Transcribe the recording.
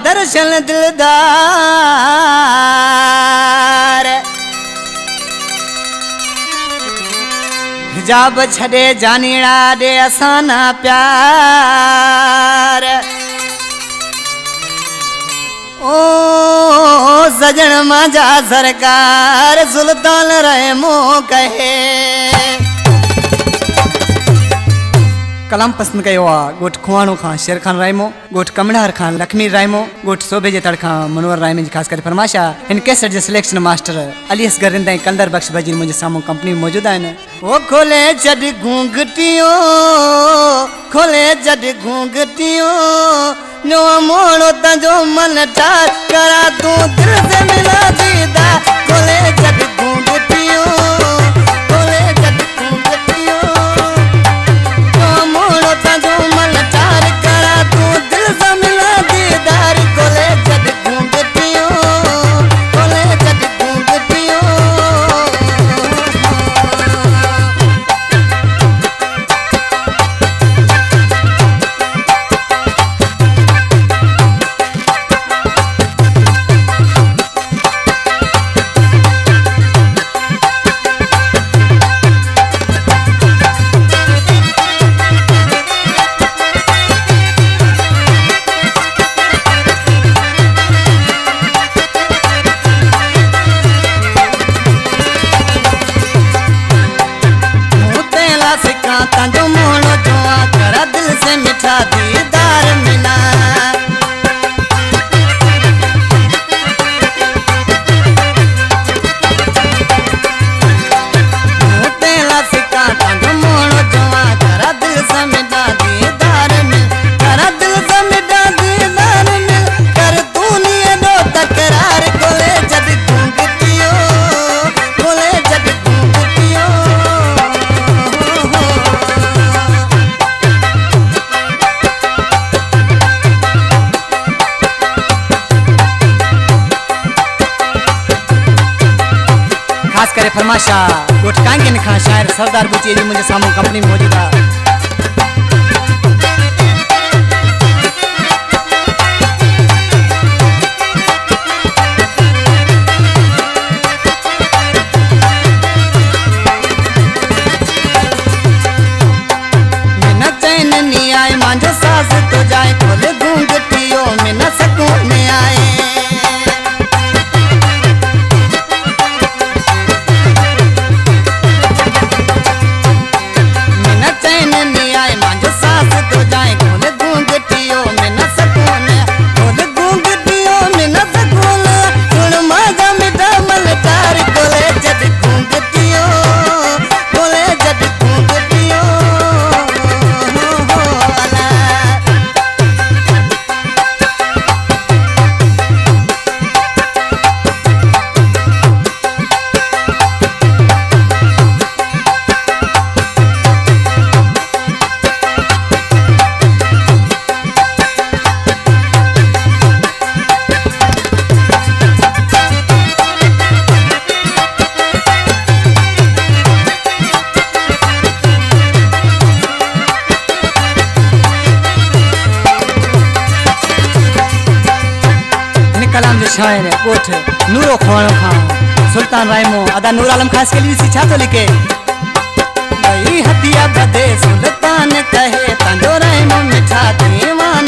दर्शन दिलदार जाब छड़े जानीड़ा दे असाना प्यार ओ सजन मांझा सरकार सुल्तान रहमो कहे कलाम पसंद कयो आ गोठ खुआणो खां शेर खान रायमो गोठ कमड़ार खान लक्ष्मी रायमो गोठ सोबे जे तड़खा मनोहर रायमो जी खास कर फरमाशा इन कैसेट जे सिलेक्शन मास्टर अली असगर रिंदा कलंदर बख्श बजीर मुझे सामू कंपनी में मौजूद आहिनि ओ खोले जड घूंघटियो खोले जड घूंघटियो नो मोड़ो तजो मन ठार करा तू दिल से मिला दीदा खोले जड घूंघटियो खोले जड घूंघटियो नो मोड़ो तजो मन ठार करा तू दिल से मिला दीदार खोले जड घूंघटियो खोले जड घूंघटियो तंजो मोड़ो जोआ करा दिल से मिठा दीदार मिला तेला सिक्का तंजो मोड़ो जोआ करा दिल से मिठा दीदार मिल करा दिल से मिठा दीदार मिल कर तू नहीं दो तकरार कोले जब घूंघटियो कोले जब घूंघटियो खास करे फरमाशा गोठ कांगेन खां शायर सरदार बुची जी मुझे सामू कंपनी में मौजूद है मैं चैन नहीं आए मांझो सास तो जाए खोले घूंघटियो में न सकून आए कलाम जो शायर है कोठ नूरो खोण खां सुल्तान रायमो अदा नूर आलम खास के लिए छा तो लिखे भाई हथिया बदे सुल्तान कहे तंजो रायमो मिठा दीवान